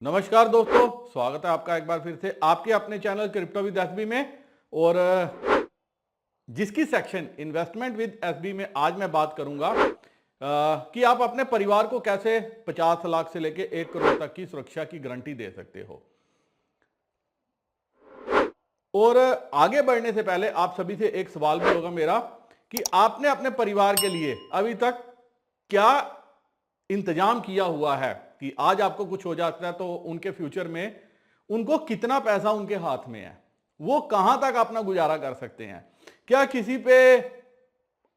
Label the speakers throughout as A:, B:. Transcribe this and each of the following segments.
A: नमस्कार दोस्तों, स्वागत है आपका एक बार फिर से आपके अपने चैनल क्रिप्टो विद एसबी में। और जिसकी सेक्शन इन्वेस्टमेंट विद एसबी में आज मैं बात करूंगा कि आप अपने परिवार को कैसे 50 लाख से लेके 1 करोड़ तक की सुरक्षा की गारंटी दे सकते हो। और आगे बढ़ने से पहले आप सभी से एक सवाल भी होगा मेरा कि आपने अपने परिवार के लिए अभी तक क्या इंतजाम किया हुआ है कि आज आपको कुछ हो जाता है तो उनके फ्यूचर में उनको कितना पैसा उनके हाथ में है, वो कहां तक अपना गुजारा कर सकते हैं। क्या किसी पे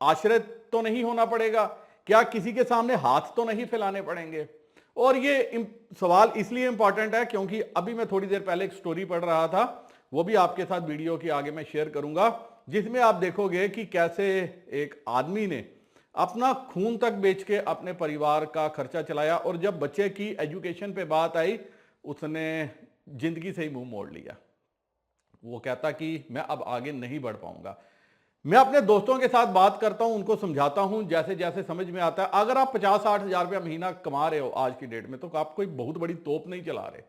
A: आश्रित तो नहीं होना पड़ेगा, क्या किसी के सामने हाथ तो नहीं फैलाने पड़ेंगे। और ये सवाल इसलिए इंपॉर्टेंट है क्योंकि अभी मैं थोड़ी देर पहले एक स्टोरी पढ़ रहा था, वो भी आपके साथ वीडियो के आगे मैं शेयर करूंगा, जिसमें आप देखोगे कि कैसे एक आदमी ने अपना खून तक बेच के अपने परिवार का खर्चा चलाया और जब बच्चे की एजुकेशन पे बात आई उसने जिंदगी से ही मुंह मोड़ लिया। वो कहता कि मैं अब आगे नहीं बढ़ पाऊंगा। मैं अपने दोस्तों के साथ बात करता हूं, उनको समझाता हूं, जैसे जैसे समझ में आता है। अगर आप 50-60 हजार रुपया महीना कमा रहे हो आज की डेट में तो आप कोई बहुत बड़ी तोप नहीं चला रहे।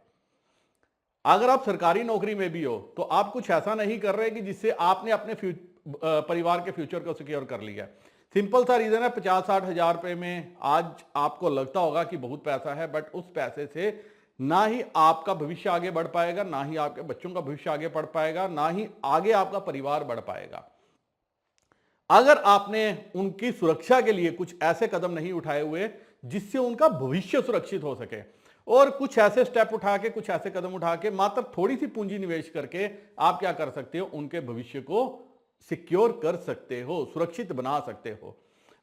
A: अगर आप सरकारी नौकरी में भी हो तो आप कुछ ऐसा नहीं कर रहे कि जिससे आपने अपने परिवार के फ्यूचर को सिक्योर कर लिया। सिंपल सा रीजन है, 50-60 हजार रुपए में आज आपको लगता होगा कि बहुत पैसा है, बट उस पैसे से ना ही आपका भविष्य आगे बढ़ पाएगा, ना ही आपके बच्चों का भविष्य आगे बढ़ पाएगा, ना ही आगे आपका परिवार बढ़ पाएगा। अगर आपने उनकी सुरक्षा के लिए कुछ ऐसे कदम नहीं उठाए हुए जिससे उनका भविष्य सुरक्षित हो सके, और कुछ ऐसे स्टेप उठा के, कुछ ऐसे कदम उठा के, मात्र थोड़ी सी पूंजी निवेश करके आप क्या कर सकते हो, उनके भविष्य को सिक्योर कर सकते हो, सुरक्षित बना सकते हो।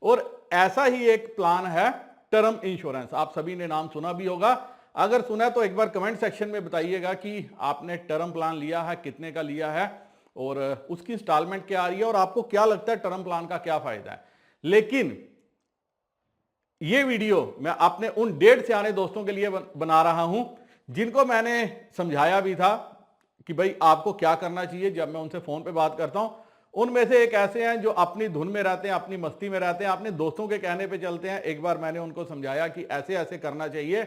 A: और ऐसा ही एक प्लान है टर्म इंश्योरेंस। आप सभी ने नाम सुना भी होगा, अगर सुना है तो एक बार कमेंट सेक्शन में बताइएगा कि आपने टर्म प्लान लिया है, कितने का लिया है और उसकी इंस्टॉलमेंट क्या आ रही है और आपको क्या लगता है टर्म प्लान का क्या फायदा है। लेकिन ये वीडियो मैं अपने उन 1.5 से आने दोस्तों के लिए बना रहा हूं जिनको मैंने समझाया भी था कि भाई आपको क्या करना चाहिए। जब मैं उनसे फोन पे बात करता हूं, उनमें से एक ऐसे हैं जो अपनी धुन में रहते हैं, अपनी मस्ती में रहते हैं, अपने दोस्तों के कहने पे चलते हैं। एक बार मैंने उनको समझाया कि ऐसे ऐसे करना चाहिए,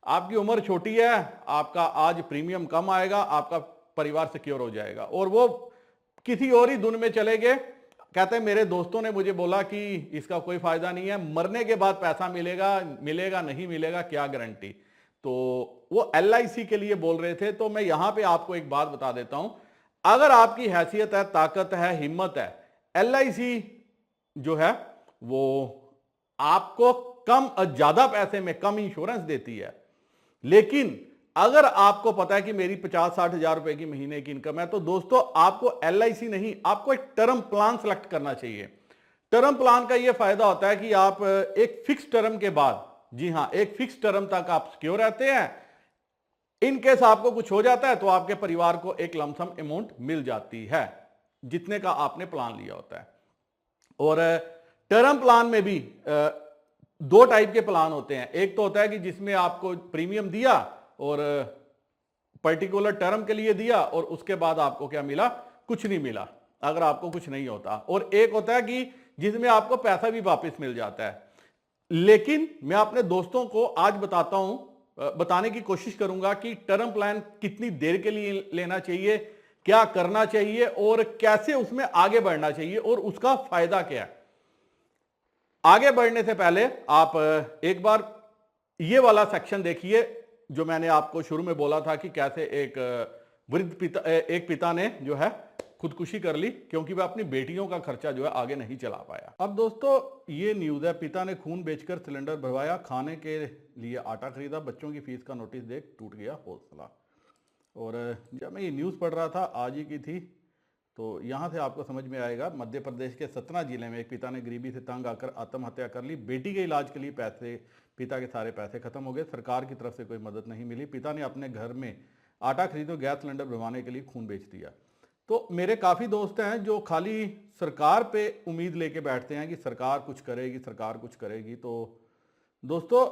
A: आपकी उम्र छोटी है, आपका आज प्रीमियम कम आएगा, आपका परिवार सिक्योर हो जाएगा। और वो किसी और ही धुन में चले गए। कहते हैं मेरे दोस्तों ने मुझे बोला कि इसका कोई फायदा नहीं है, मरने के बाद पैसा मिलेगा, मिलेगा नहीं मिलेगा क्या गारंटी। तो वो LIC के लिए बोल रहे थे। तो मैं यहां पे आपको एक बात बता देता हूं, अगर आपकी हैसियत है, ताकत है, हिम्मत है, LIC जो है वो आपको कम ज्यादा पैसे में कम इंश्योरेंस देती है। लेकिन अगर आपको पता है कि मेरी 50-60 हजार रुपए की महीने की इनकम है, तो दोस्तों आपको LIC नहीं, आपको एक टर्म प्लान सेलेक्ट करना चाहिए। टर्म प्लान का यह फायदा होता है कि आप एक फिक्स टर्म के बाद, जी हां, एक फिक्स टर्म तक आप सिक्योर रहते हैं। इन केस आपको कुछ हो जाता है तो आपके परिवार को एक लमसम अमाउंट मिल जाती है जितने का आपने प्लान लिया होता है। और टर्म प्लान में भी 2 टाइप के प्लान होते हैं। एक तो होता है कि जिसमें आपको प्रीमियम दिया और पर्टिकुलर टर्म के लिए दिया और उसके बाद आपको क्या मिला, कुछ नहीं मिला अगर आपको कुछ नहीं होता। और एक होता है कि जिसमें आपको पैसा भी वापस मिल जाता है। लेकिन मैं अपने दोस्तों को आज बताता हूं, बताने की कोशिश करूंगा कि टर्म प्लान कितनी देर के लिए लेना चाहिए, क्या करना चाहिए और कैसे उसमें आगे बढ़ना चाहिए और उसका फायदा क्या है। आगे बढ़ने से पहले आप एक बार ये वाला सेक्शन देखिए जो मैंने आपको शुरू में बोला था कि कैसे एक वृद्ध पिता, एक पिता ने जो है खुदकुशी कर ली क्योंकि वह अपनी बेटियों का खर्चा जो है आगे नहीं चला पाया। अब दोस्तों ये न्यूज़ है, पिता ने खून बेचकर सिलेंडर भरवाया, खाने के लिए आटा खरीदा, बच्चों की फीस का नोटिस देख टूट गया हौसला। और जब मैं ये न्यूज़ पढ़ रहा था, आज ही की थी, तो यहाँ से आपको समझ में आएगा। मध्य प्रदेश के सतना जिले में एक पिता ने गरीबी से तंग आकर आत्महत्या कर ली। बेटी के इलाज के लिए पिता के सारे पैसे खत्म हो गए, सरकार की तरफ से कोई मदद नहीं मिली। पिता ने अपने घर में आटा खरीदो, गैस सिलेंडर भरवाने के लिए खून बेच दिया। तो मेरे काफ़ी दोस्त हैं जो खाली सरकार पे उम्मीद लेके बैठते हैं कि सरकार कुछ करेगी, सरकार कुछ करेगी। तो दोस्तों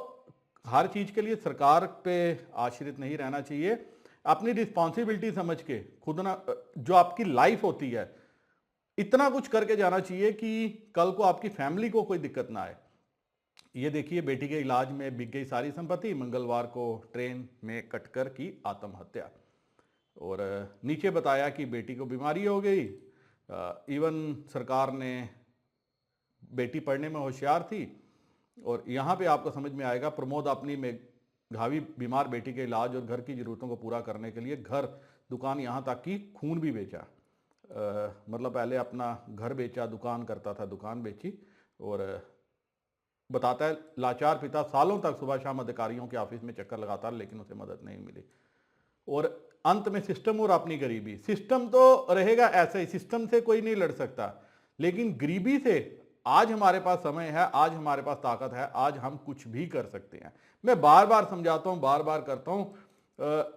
A: हर चीज़ के लिए सरकार पे आश्रित नहीं रहना चाहिए। अपनी रिस्पॉन्सिबिलिटी समझ के खुद ना, जो आपकी लाइफ होती है, इतना कुछ करके जाना चाहिए कि कल को आपकी फैमिली को कोई दिक्कत ना आए। ये देखिए, बेटी के इलाज में बिक गई सारी संपत्ति, मंगलवार को ट्रेन में कटकर की आत्महत्या। और नीचे बताया कि बेटी को बीमारी हो गई। इवन सरकार ने, बेटी पढ़ने में होशियार थी। और यहाँ पे आपको समझ में आएगा, प्रमोद अपनी मेधावी बीमार बेटी के इलाज और घर की ज़रूरतों को पूरा करने के लिए घर, दुकान, यहाँ तक कि खून भी बेचा। मतलब पहले अपना घर बेचा, दुकान करता था, दुकान बेची। और बताता है, लाचार पिता सालों तक सुबह शाम अधिकारियों के ऑफिस में चक्कर लगाता, लेकिन उसे मदद नहीं मिली। और अंत में सिस्टम और अपनी गरीबी। सिस्टम तो रहेगा ऐसे ही, सिस्टम से कोई नहीं लड़ सकता, लेकिन गरीबी से आज हमारे पास समय है, आज हमारे पास ताकत है, आज हम कुछ भी कर सकते हैं। मैं बार बार समझाता हूं, बार बार करता हूं,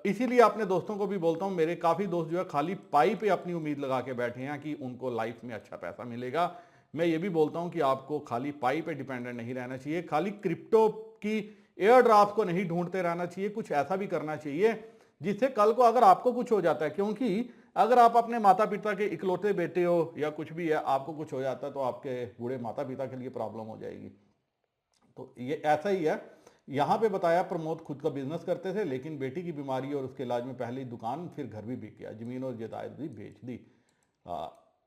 A: इसीलिए अपने दोस्तों को भी बोलता हूं। मेरे काफ़ी दोस्त जो है खाली पाई पे अपनी उम्मीद लगा के बैठे हैं कि उनको लाइफ में अच्छा पैसा मिलेगा। मैं ये भी बोलता हूं कि आपको खाली पाई पे डिपेंडेंट नहीं रहना चाहिए, खाली क्रिप्टो की एयर ड्राफ्ट को नहीं ढूंढते रहना चाहिए। कुछ ऐसा भी करना चाहिए जिससे कल को अगर आपको कुछ हो जाता है, क्योंकि अगर आप अपने माता पिता के इकलौते बेटे हो या कुछ भी है, आपको कुछ हो जाता है तो आपके बूढ़े माता पिता के लिए प्रॉब्लम हो जाएगी। तो ये ऐसा ही है। यहाँ पे बताया, प्रमोद खुद का बिजनेस करते थे, लेकिन बेटी की बीमारी और उसके इलाज में पहले दुकान, फिर घर भी बिक गया, जमीन और जायदाद भी बेच दी।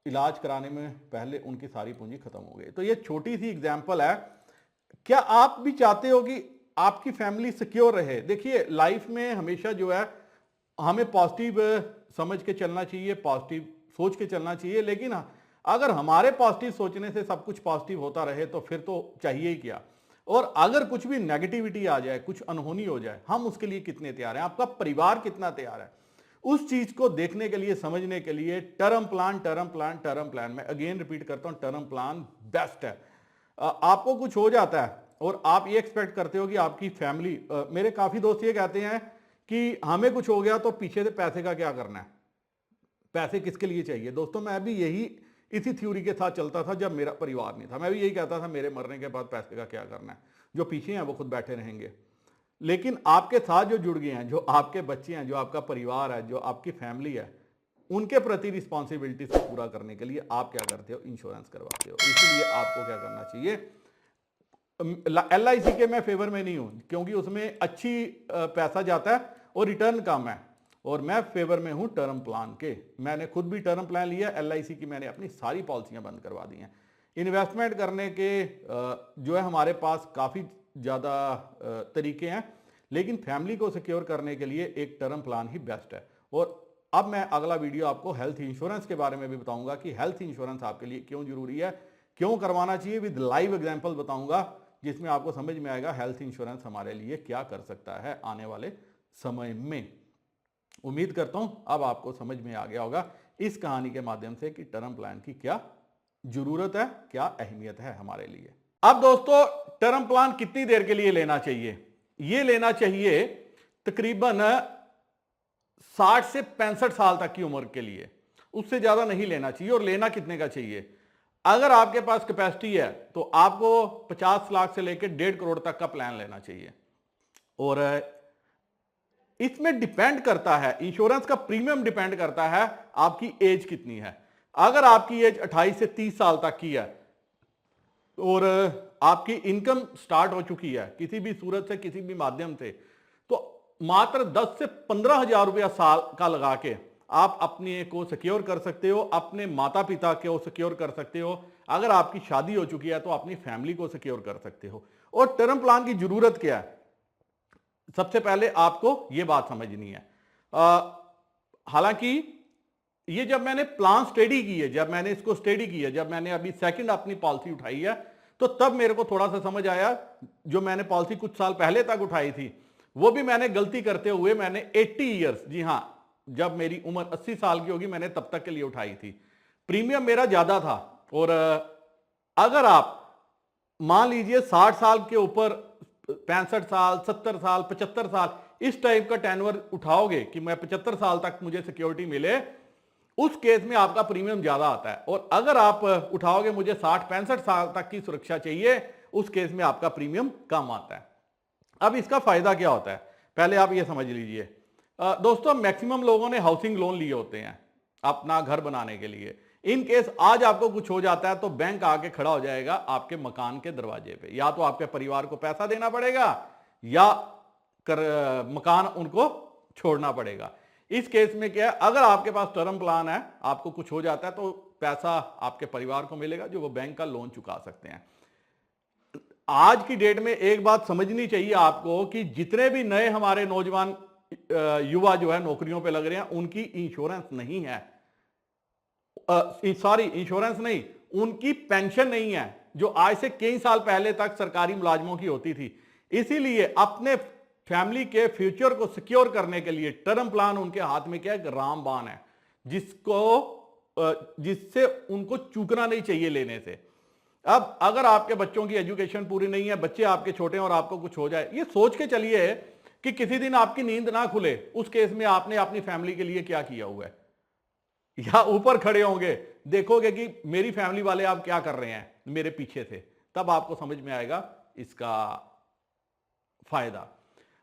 A: इलाज कराने में पहले उनकी सारी पूंजी खत्म हो गई। तो ये छोटी सी एग्जाम्पल है। क्या आप भी चाहते हो कि आपकी फैमिली सिक्योर रहे? देखिए, लाइफ में हमेशा जो है हमें पॉजिटिव समझ के चलना चाहिए, पॉजिटिव सोच के चलना चाहिए। लेकिन अगर हमारे पॉजिटिव सोचने से सब कुछ पॉजिटिव होता रहे तो फिर तो चाहिए ही क्या। और अगर कुछ भी नेगेटिविटी आ जाए, कुछ अनहोनी हो जाए, हम उसके लिए कितने तैयार हैं, आपका परिवार कितना तैयार है, उस चीज को देखने के लिए, समझने के लिए term plan, term plan, term plan. मैं अगेन रिपीट करता हूं, टर्म प्लान बेस्ट है। आपको कुछ हो जाता है और आप ये एक्सपेक्ट करते हो कि आपकी फैमिली, मेरे काफी दोस्त ये कहते हैं कि हमें कुछ हो गया तो पीछे से पैसे का क्या करना है, पैसे किसके लिए चाहिए। दोस्तों, मैं भी यही इसी थ्योरी के साथ चलता था जब मेरा परिवार नहीं था। मैं भी यही कहता था, मेरे मरने के बाद पैसे का क्या करना है, जो पीछे हैं वो खुद बैठे रहेंगे। लेकिन आपके साथ जो जुड़ गए हैं, जो आपके बच्चे हैं, जो आपका परिवार है, जो आपकी फैमिली है, उनके प्रति रिस्पॉन्सिबिलिटी को पूरा करने के लिए आप क्या करते हो, इंश्योरेंस करवाते हो। इसलिए आपको क्या करना चाहिए, LIC के मैं फेवर में नहीं हूं, क्योंकि उसमें अच्छी पैसा जाता है और रिटर्न कम है। और मैं फेवर में हूं टर्म प्लान के। मैंने खुद भी टर्म प्लान लिया, LIC की मैंने अपनी सारी पॉलिसियां बंद करवा दी हैं। इन्वेस्टमेंट करने के जो है हमारे पास काफ़ी ज़्यादा तरीके हैं, लेकिन फैमिली को सिक्योर करने के लिए एक टर्म प्लान ही बेस्ट है। और अब मैं अगला वीडियो आपको हेल्थ इंश्योरेंस के बारे में भी बताऊंगा कि हेल्थ इंश्योरेंस आपके लिए क्यों जरूरी है, क्यों करवाना चाहिए, विद लाइव एग्जांपल बताऊंगा, जिसमें आपको समझ में आएगा हेल्थ इंश्योरेंस हमारे लिए क्या कर सकता है आने वाले समय में। उम्मीद करता हूं अब आपको समझ में आ गया होगा इस कहानी के माध्यम से कि टर्म प्लान की क्या जरूरत है, क्या अहमियत है हमारे लिए। अब दोस्तों, टर्म प्लान कितनी देर के लिए लेना चाहिए? यह लेना चाहिए तकरीबन 60 से 65 साल तक की उम्र के लिए, उससे ज्यादा नहीं लेना चाहिए। और लेना कितने का चाहिए? अगर आपके पास कैपेसिटी है तो आपको 50 लाख से लेकर 1.5 करोड़ तक का प्लान लेना चाहिए। और इसमें डिपेंड करता है, इंश्योरेंस का प्रीमियम डिपेंड करता है आपकी एज कितनी है। अगर आपकी एज 28 से 30 साल तक की है और आपकी इनकम स्टार्ट हो चुकी है किसी भी सूरत से, किसी भी माध्यम से, तो मात्र 10 से 15 हजार रुपया साल का लगा के आप अपने को सिक्योर कर सकते हो, अपने माता पिता को सिक्योर कर सकते हो। अगर आपकी शादी हो चुकी है तो अपनी फैमिली को सिक्योर कर सकते हो। और टर्म प्लान की जरूरत क्या है? सबसे पहले आपको यह बात समझनी है। हालांकि ये जब मैंने प्लान स्टडी की है, जब मैंने इसको स्टडी की है, जब मैंने अभी सेकंड अपनी पॉलिसी उठाई है, तो तब मेरे को थोड़ा सा समझ आया। जो मैंने पॉलिसी कुछ साल पहले तक उठाई थी, वो भी मैंने गलती करते हुए मैंने 80 ईयर्स, जी हां, जब मेरी उम्र 80 साल की होगी, मैंने तब तक के लिए उठाई थी। प्रीमियम मेरा ज्यादा था। और अगर आप मान लीजिए 60 साल के ऊपर, 65 साल, 70 साल, 75 साल, इस टाइप का टेन्योर उठाओगे कि मैं 75 साल तक मुझे सिक्योरिटी मिले, उस केस में आपका प्रीमियम ज्यादा आता है। और अगर आप उठाओगे मुझे 60-65 साल तक की सुरक्षा चाहिए, उस केस में आपका प्रीमियम कम आता है। अब इसका फायदा क्या होता है, पहले आप ये समझ लीजिए। दोस्तों, मैक्सिमम लोगों ने हाउसिंग लोन लिए होते हैं अपना घर बनाने के लिए, इन केस आज आपको कुछ हो जाता है तो बैंक आके खड़ा हो जाएगा आपके मकान के दरवाजे पे, या तो आपके परिवार को पैसा देना पड़ेगा या मकान उनको छोड़ना पड़ेगा। इस केस में क्या है, अगर आपके पास टर्म प्लान है, आपको कुछ हो जाता है तो पैसा आपके परिवार को मिलेगा जो वो बैंक का लोन चुका सकते हैं। आज की डेट में एक बात समझनी चाहिए आपको कि जितने भी नए हमारे नौजवान युवा जो है नौकरियों पे लग रहे हैं, उनकी इंश्योरेंस नहीं है, सॉरी इंश्योरेंस नहीं, उनकी पेंशन नहीं है जो आज से कई साल पहले तक सरकारी मुलाजमों की होती थी। इसीलिए अपने फैमिली के फ्यूचर को सिक्योर करने के लिए टर्म प्लान उनके हाथ में क्या है, रामबाण है, जिससे उनको चूकना नहीं चाहिए लेने से। अब अगर आपके बच्चों की एजुकेशन पूरी नहीं है, बच्चे आपके छोटे हैं और आपको कुछ हो जाए, ये सोच के चलिए कि किसी दिन आपकी नींद ना खुले, उस केस में आपने अपनी फैमिली के लिए क्या किया हुआ है। या ऊपर खड़े होंगे, देखोगे कि मेरी फैमिली वाले आप क्या कर रहे हैं मेरे पीछे से, तब आपको समझ में आएगा इसका फायदा।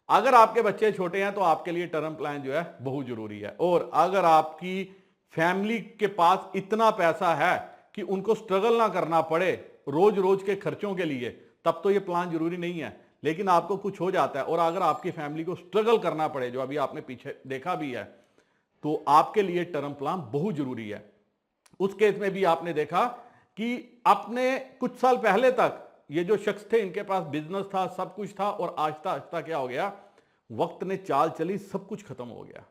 A: अगर आपके बच्चे छोटे हैं तो आपके लिए टर्म प्लान जो है बहुत जरूरी है। और अगर आपकी फैमिली के पास इतना पैसा है कि उनको स्ट्रगल ना करना पड़े रोज रोज के खर्चों के लिए, तब तो ये प्लान जरूरी नहीं है। लेकिन आपको कुछ हो जाता है और अगर आपकी फैमिली को स्ट्रगल करना पड़े, जो अभी आपने पीछे देखा भी है, तो आपके लिए टर्म प्लान बहुत जरूरी है। उस केस में भी आपने देखा कि अपने कुछ साल पहले तक ये जो शख्स थे, इनके पास बिजनेस था, सब कुछ था, और आहिस्ता आहिस्ता क्या हो गया, वक्त ने चाल चली, सब कुछ खत्म हो गया।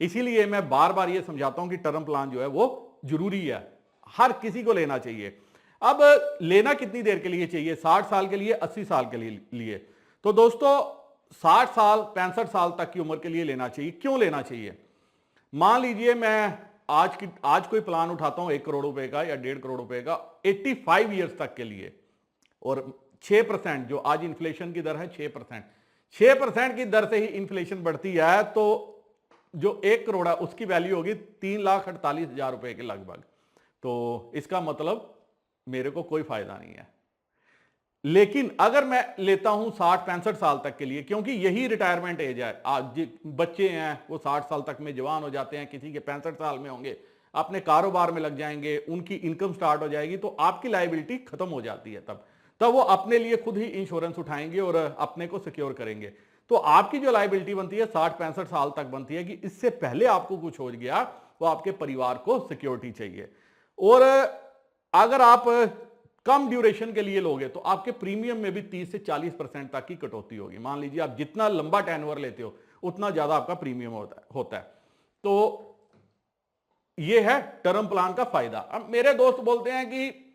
A: इसीलिए मैं बार बार ये समझाता हूं कि टर्म प्लान जो है वो जरूरी है, हर किसी को लेना चाहिए। अब लेना कितनी देर के लिए चाहिए, 60 साल के लिए, 80 साल के लिए? तो दोस्तों 60 साल 65 साल तक की उम्र के लिए लेना चाहिए। क्यों लेना चाहिए? मान लीजिए मैं आज कोई प्लान उठाता हूं 1 करोड़ रुपए का या 1.5 करोड़ रुपए का 85 ईयर्स तक के लिए, और 6% जो आज इन्फ्लेशन की दर है 6% की दर से ही इन्फ्लेशन बढ़ती है, तो जो 1 करोड़ है उसकी वैल्यू होगी 3,48,000 रुपए के लगभग। तो इसका मतलब मेरे को कोई फायदा नहीं है। लेकिन अगर मैं लेता हूं 60-65 साल तक के लिए, क्योंकि यही रिटायरमेंट एज है, आज बच्चे हैं वो 60 साल तक में जवान हो जाते हैं, किसी के 65 साल में होंगे, अपने कारोबार में लग जाएंगे, उनकी इनकम स्टार्ट हो जाएगी, तो आपकी लायबिलिटी खत्म हो जाती है। तब वो अपने लिए खुद ही इंश्योरेंस उठाएंगे और अपने को सिक्योर करेंगे। तो आपकी जो लायबिलिटी बनती है 60-65 साल तक बनती है कि इससे पहले आपको कुछ हो गया तो आपके परिवार को सिक्योरिटी चाहिए। और अगर आप कम ड्यूरेशन के लिए लोगे तो आपके प्रीमियम में भी 30 से 40% तक की कटौती होगी। मान लीजिए आप जितना लंबा टेन्योर लेते हो उतना ज्यादा आपका प्रीमियम होता है। तो यह है टर्म प्लान का फायदा। अब मेरे दोस्त बोलते हैं कि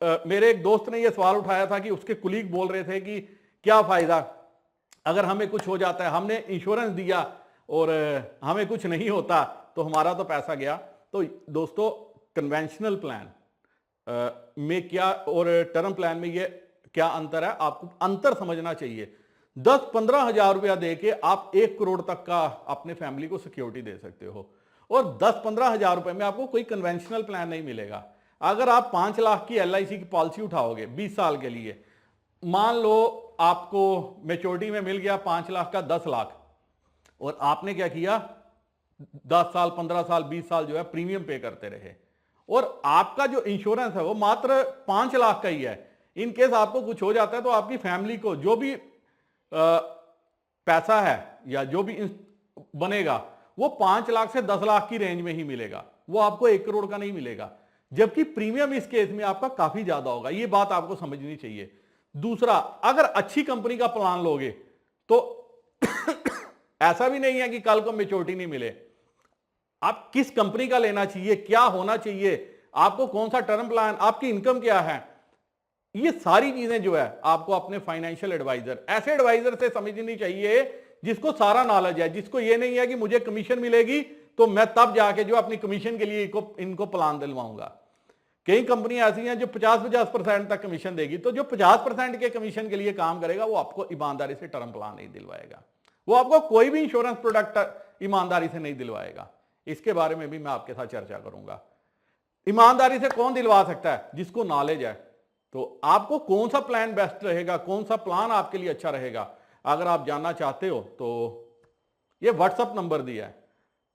A: मेरे एक दोस्त ने यह सवाल उठाया था कि उसके कुलीग बोल रहे थे कि क्या फायदा अगर हमें कुछ हो जाता है, हमने इंश्योरेंस दिया और हमें कुछ नहीं होता तो हमारा तो पैसा गया। तो दोस्तों कन्वेंशनल प्लान में क्या और टर्म प्लान में ये क्या अंतर है, आपको अंतर समझना चाहिए। 10-15 हजार रुपया देके आप 1 करोड़ तक का अपने फैमिली को सिक्योरिटी दे सकते हो, और 10-15 हजार रुपए में आपको कोई कन्वेंशनल प्लान नहीं मिलेगा। अगर आप 5 लाख की LIC की पॉलिसी उठाओगे 20 साल के लिए, मान लो आपको मैच्योरिटी में मिल गया 5 लाख का 10 लाख, और आपने क्या किया 10 साल 15 साल 20 साल जो है प्रीमियम पे करते रहे, और आपका जो इंश्योरेंस है वो मात्र 5 लाख का ही है। इन केस आपको कुछ हो जाता है तो आपकी फैमिली को जो भी पैसा है या जो भी बनेगा वो 5 लाख से 10 लाख की रेंज में ही मिलेगा, वो आपको 1 करोड़ का नहीं मिलेगा। जबकि प्रीमियम इस केस में आपका काफी ज्यादा होगा, ये बात आपको समझनी चाहिए। दूसरा, अगर अच्छी कंपनी का प्लान लोगे तो ऐसा भी नहीं है कि कल को मैच्योरिटी नहीं मिले। आप किस कंपनी का लेना चाहिए, क्या होना चाहिए, आपको कौन सा टर्म प्लान, आपकी इनकम क्या है, ये सारी चीजें जो है आपको अपने फाइनेंशियल एडवाइजर, ऐसे एडवाइजर से समझनी चाहिए जिसको सारा नॉलेज है, जिसको ये नहीं है कि मुझे कमीशन मिलेगी तो मैं तब जाके जो अपनी कमीशन के लिए इनको प्लान दिलवाऊंगा। कई कंपनियां ऐसी हैं जो 50-50% तक कमीशन देगी, तो जो 50% के कमीशन के लिए काम करेगा वो आपको ईमानदारी से टर्म प्लान नहीं दिलवाएगा, वो आपको कोई भी इंश्योरेंस प्रोडक्ट ईमानदारी से नहीं दिलवाएगा। इसके बारे में भी मैं आपके साथ चर्चा करूंगा। ईमानदारी से कौन दिलवा सकता है? जिसको नॉलेज है। तो आपको कौन सा प्लान बेस्ट रहेगा, कौन सा प्लान आपके लिए अच्छा रहेगा, अगर आप जानना चाहते हो तो ये व्हाट्सएप नंबर दिया है,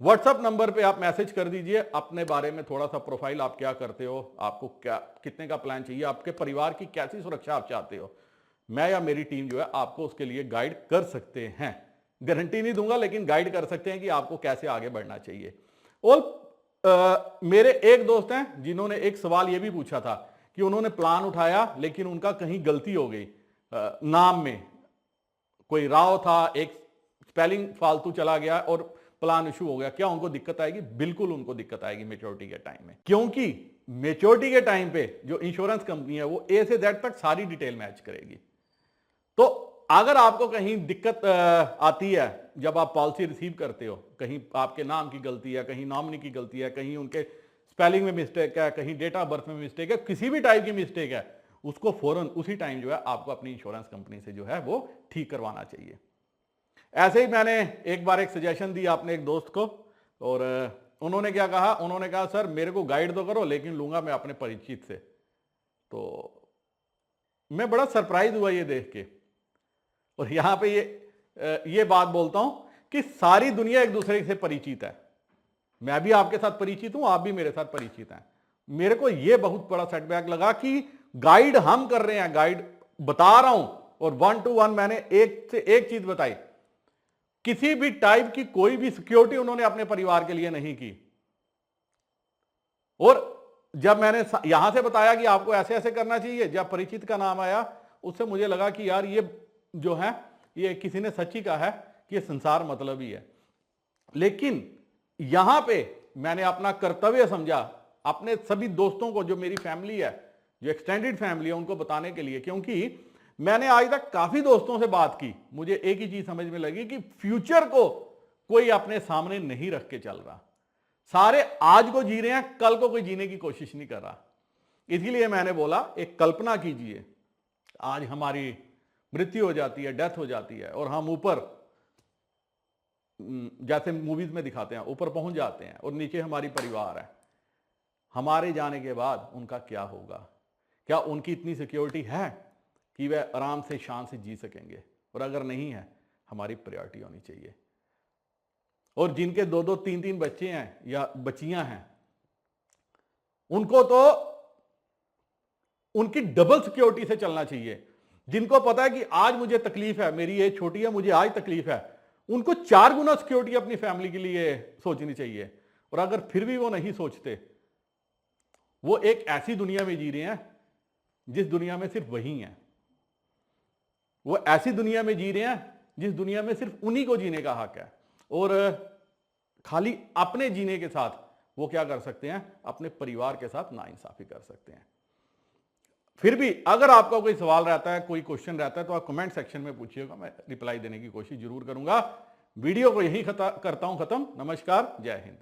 A: व्हाट्सएप नंबर पे आप मैसेज कर दीजिए अपने बारे में थोड़ा सा प्रोफाइल, आप क्या करते हो, आपको क्या कितने का प्लान चाहिए, आपके परिवार की कैसी सुरक्षा आप चाहते हो। मैं या मेरी टीम जो है आपको उसके लिए गाइड कर सकते हैं। गारंटी नहीं दूंगा लेकिन गाइड कर सकते हैं कि आपको कैसे आगे बढ़ना चाहिए। और मेरे एक दोस्त हैं जिन्होंने एक सवाल यह भी पूछा था कि उन्होंने प्लान उठाया लेकिन उनका कहीं गलती हो गई, नाम में कोई राव था, एक स्पेलिंग फालतू चला गया और प्लान इशू हो गया। क्या उनको दिक्कत आएगी? बिल्कुल उनको दिक्कत आएगी मेच्योरिटी के टाइम में, क्योंकि मेच्योरिटी के टाइम पे जो इंश्योरेंस कंपनी है वो ए से जेड तक सारी डिटेल मैच करेगी। तो अगर आपको कहीं दिक्कत आती है जब आप पॉलिसी रिसीव करते हो, कहीं आपके नाम की गलती है, कहीं नॉमिनी की गलती है, कहीं उनके स्पेलिंग में मिस्टेक है, कहीं डेट ऑफ बर्थ में मिस्टेक है, किसी भी टाइप की मिस्टेक है, उसको फौरन उसी टाइम जो है आपको अपनी इंश्योरेंस कंपनी से जो है वो ठीक करवाना चाहिए। ऐसे ही मैंने एक बार एक सजेशन दी आपने एक दोस्त को, और उन्होंने क्या कहा, उन्होंने कहा सर मेरे को गाइड तो करो लेकिन लूंगा मैं अपने परिचित से। तो मैं बड़ा सरप्राइज हुआ ये देख के, और यहां पे ये बात बोलता हूं कि सारी दुनिया एक दूसरे से परिचित है। मैं भी आपके साथ परिचित हूं, आप भी मेरे साथ परिचित हैं। मेरे को यह बहुत बड़ा सेटबैक लगा कि गाइड हम कर रहे हैं, गाइड बता रहा हूं, और 1 to 1 मैंने एक से एक चीज बताई। किसी भी टाइप की कोई भी सिक्योरिटी उन्होंने अपने परिवार के लिए नहीं की। और जब मैंने यहां से बताया कि आपको ऐसे ऐसे करना चाहिए, जब परिचित का नाम आया उससे मुझे लगा कि यार ये जो है ये किसी ने सच ही कहा है कि ये संसार मतलब ही है। लेकिन यहां पे मैंने अपना कर्तव्य समझा अपने सभी दोस्तों को, जो मेरी फैमिली है, जो एक्सटेंडेड फैमिली है, उनको बताने के लिए, क्योंकि मैंने आज तक काफी दोस्तों से बात की, मुझे एक ही चीज समझ में लगी कि फ्यूचर को कोई अपने सामने नहीं रख के चल रहा। सारे आज को जी रहे हैं, कल को कोई जीने की कोशिश नहीं कर रहा। इसीलिए मैंने बोला एक कल्पना कीजिए, आज हमारी मृत्यु हो जाती है, डेथ हो जाती है, और हम ऊपर जैसे मूवीज में दिखाते हैं ऊपर पहुंच जाते हैं और नीचे हमारी परिवार है। हमारे जाने के बाद उनका क्या होगा? क्या उनकी इतनी सिक्योरिटी है कि वह आराम से शान से जी सकेंगे? और अगर नहीं है, हमारी प्रायोरिटी होनी चाहिए। और जिनके 2-2 3-3 बच्चे हैं या बच्चियां हैं, उनको तो उनकी डबल सिक्योरिटी से चलना चाहिए। जिनको पता है कि आज मुझे तकलीफ है, मेरी एज छोटी है, मुझे आज तकलीफ है, उनको 4 गुना सिक्योरिटी अपनी फैमिली के लिए सोचनी चाहिए। और अगर फिर भी वो नहीं सोचते, वो एक ऐसी दुनिया में जी रहे हैं जिस दुनिया में सिर्फ वही है। वो ऐसी दुनिया में जी रहे हैं जिस दुनिया में सिर्फ उन्हीं को जीने का हक है। और खाली अपने जीने के साथ वो क्या कर सकते हैं? अपने परिवार के साथ नाइंसाफी कर सकते हैं। फिर भी अगर आपका कोई सवाल रहता है, कोई क्वेश्चन रहता है, तो आप कमेंट सेक्शन में पूछिएगा, मैं रिप्लाई देने की कोशिश जरूर करूंगा। वीडियो को यही करता हूं खत्म। नमस्कार, जय हिंद।